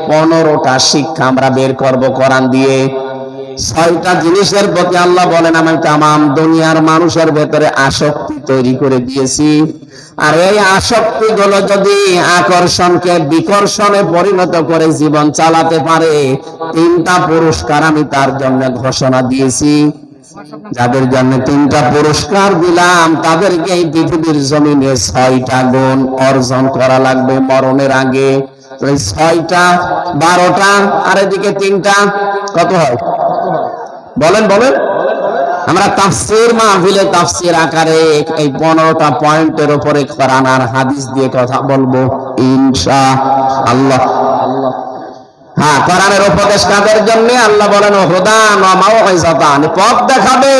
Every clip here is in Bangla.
15টা শিক্ষা আমরা বের করব কোরআন দিয়ে। 6টা জিনিসের প্রতি আল্লাহ বলেন আমি তামাম দুনিয়ার মানুষের ভেতরে আসক্তি তৈরি করে দিয়েছি, আর এই আসক্তি গুলো যদি আকর্ষণকে বিকর্ষণে পরিণত করে জীবন চালাতে পারে, 3টা পুরস্কার আমি তার জন্য ঘোষণা দিয়েছি। যাদের জন্য 3টা পুরস্কার দিলাম তাদেরকে এই পৃথিবীর জমিনে 6টা গুণ অর্জন করা লাগবে মরণের আগে। তো এই 6টা 12টা আর এদিকে 3টা কত হয় বলেন বলেন। আমরা তাফসীর মাহফিলে তাফসীর আকারে এই 15টা পয়েন্টের উপরে কোরআন আর হাদিস দিয়ে কথা বলবো ইনশাআল্লাহ। হ্যাঁ, কোরআনের উপদেশ কাদের জন্য? আল্লাহ বলেন হুদান ওয়া মাউইযাতান, পথ দেখাবে,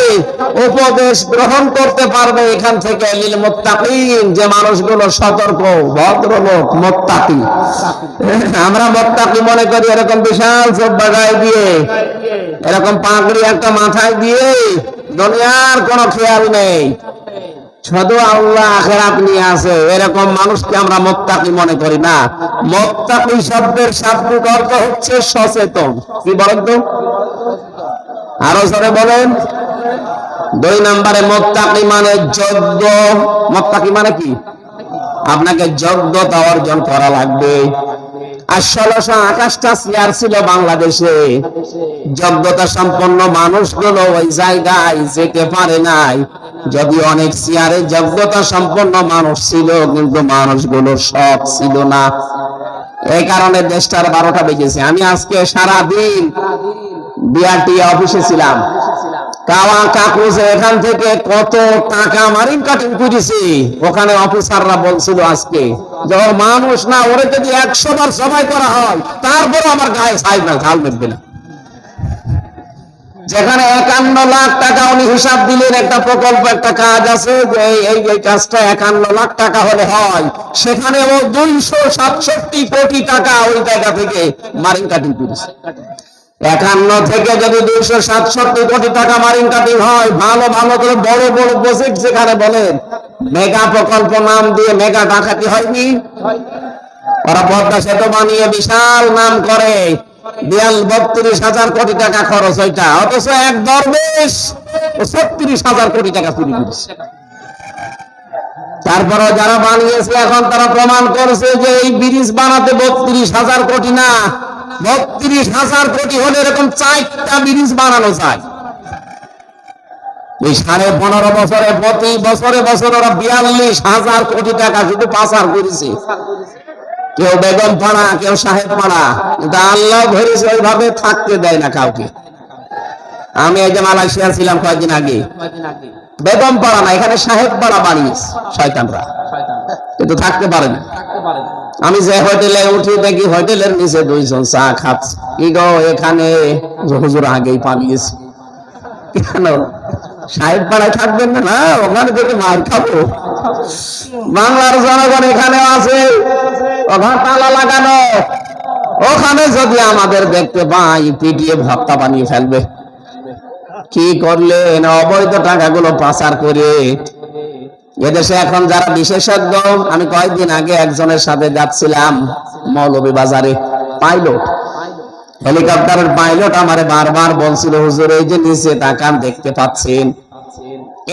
উপদেশ গ্রহণ করতে পারবে এখান থেকে লিল মুত্তাকিন, যে মানুষগুলো সতর্ক ভদ্রলোক মুত্তাকি। আমরা মুত্তাকি মনে করি এরকম বিশাল জুব্বা গায়ে দিয়ে, এরকম পাগড়ি একটা মাথায় দিয়ে, দুনিয়ার কোনো খেয়াল নেই, শুধু আল্লাহ আখিরাত নিয়ে আছে, এরকম মানুষকে আমরা মুত্তাকি মনে করি না। মুত্তাকি শব্দের শাব্দিক অর্থ হচ্ছে সচেতন। কি বলেন তো? আরো জোরে বলেন। 2 নম্বরে মুত্তাকি মানে যোগ্য। মুত্তাকি মানে কি? আপনাকে যোগ্যতা অর্জন করা লাগবে। আর 1628টা চেয়ার ছিল বাংলাদেশে, যোগ্যতা সম্পন্ন মানুষগুলো ওই জায়গায় যেতে পারে নাই। যদি অনেক চেয়ারে যোগ্যতা সম্পন্ন মানুষ ছিল, কিন্তু মানুষগুলো সৎ ছিল না। এই কারণে দেশটার 12টা বেজেছে। আমি আজকে সারাদিন বিআরটি অফিসে ছিলাম। কাওয়া কাকুজে এখান থেকে কত টাকা মারিন কাটিং করেছি, ওখানে অফিসাররা বলছিল আজকে যে মানুষ না, ওরে যদি 100 বার সবাই করা হয় তারপরে আমার গায়ে ঝাল মেটবে না। যেখানে 51 লাখ টাকা উনি হিসাব দিলেন, একটা প্রকল্প একটা কাজ আছে যে এই কাজটা 51 লাখ টাকা হলে হয়, সেখানে ও 267 কোটি টাকা ওই জায়গা থেকে মারিন কাটিং করেছে। 51 থেকে যদি 267 কোটি টাকা মারিন কাটিং হয়, ভালো ভালো করে বড় বড় প্রজেক্ট যেখানে বলেন মেগা প্রকল্প নাম দিয়ে মেগা ডাকাতি হয়নি। ওরা পদ্মা সেতু বানিয়ে বিশাল নাম করে, 32,000 কোটি টাকা খরচ ওইটা, অথচ এক দরবেশ 36,000 কোটি টাকা চুরি করেছে। তারপরে যারা বানিয়েছে এখন তারা প্রমাণ করেছে যে এই ব্রিজ বানাতে 32,000 কোটি না, 32,000 কোটি হলে এরকম 4টা ব্রিজ বানানো যায়। এই 15.5 বছরে প্রতি বছরে ওরা 42,000 কোটি টাকা শুধু পাচার করেছে। কেউ বেগম পাড়া, কেউ সাহেব পাড়া, কিন্তু আল্লাহ ভরেছে ওইভাবে থাকতে দেয় না কাউকে। আমি এই যে মালয়েশিয়া ছিলাম কয়েকদিন আগে, বেগম পাড়া না, এখানে সাহেব পাড়া বানিয়েছে শয়তানরা, কিন্তু থাকতে পারে না। আমি যে হোটেলে উঠি দেখি হোটেলের নিচে 2 জন চা খাচ্ছে। কি গো, এখানে হুজুর আগেই পালিয়েছে। কেন সাহেব পাড়ায় থাকবেন না? না, ওখানে থেকে মার খাবো। বাংলার জনগণ এখানে আছে, ওখানে তালা লাগানো, ওখানে যদি আমাদের দেখতে পাই পিটিয়ে ভর্তা বানিয়ে ফেলবে। কি করলেন? অবৈধ টাকাগুলো পাচার করে। এদেশে এখন যারা বিশেষজ্ঞ, আমি কয়েকদিন আগে একজনের সাথে যাচ্ছিলাম মৌলভীবাজারে, পাইলট, হেলিকপ্টারের পাইলট আমারে বারবার বলছিল হুজুর এই যে নিচে তাকান দেখতে পাচ্ছেন,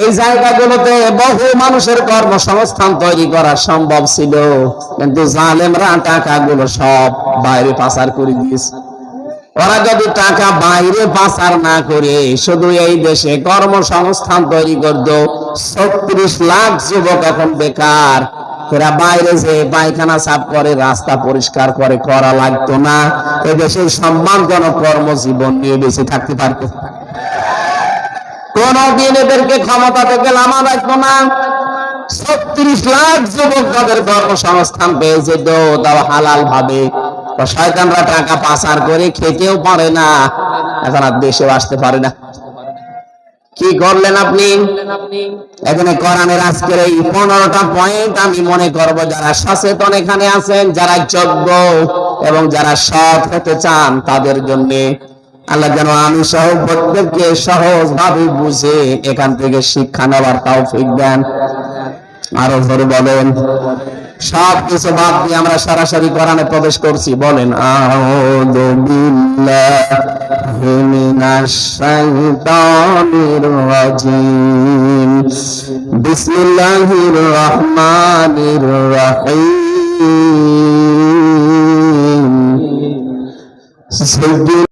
এই জায়গাগুলোতে বহু মানুষের কর্মসংস্থান তৈরি করা সম্ভব ছিল, কিন্তু জালেমরা টাকাগুলো সব বাইরে পাচার করে দিয়েছে। ওরা যদি টাকা বাইরে পাচার না করে শুধু এই দেশে কর্মসংস্থান তৈরি করত, 36 লাখ যুবক এখন বেকার। এরা বাইরে যে পায়খানা সাফ করে, রাস্তা পরিষ্কার করে, করা লাগতো না। এদেশের সম্মানজনক কর্মজীবন নিয়ে বেঁচে থাকতে পারত। কোনদিন এদেরকে ক্ষমতা থেকে নামা লাগতো না। 36 লাখ যুবক তাদের কর্মসংস্থান পেয়ে যেত, তাও হালাল ভাবে। শয়তানরা টাকা পাচার করে খেতেও পারে না, এখন আর দেশেও আসতে পারে না। কি করলেন আপনি? এখানে কোরআনের আজকের এই 15টা পয়েন্ট আমি মনে করব যারা সচেতন এখানে আছেন, যারা যোগ্য এবং যারা সৎ হতে চান তাদের জন্য। আল্লাহ যেন আমি সহ প্রত্যেককে সহজ ভাবে বুঝে এখান থেকে শিক্ষা নেওয়ার তৌফিক দেন। আরো জোরে বলেন সব কিছু বাদ দিয়ে আমরা সরাসরি কোরআনে প্রবেশ করছি। বলেন আউযু বিল্লাহি মিনাশ শাইতানির রাজিম বিসমিল্লাহির রহমানির রহিম।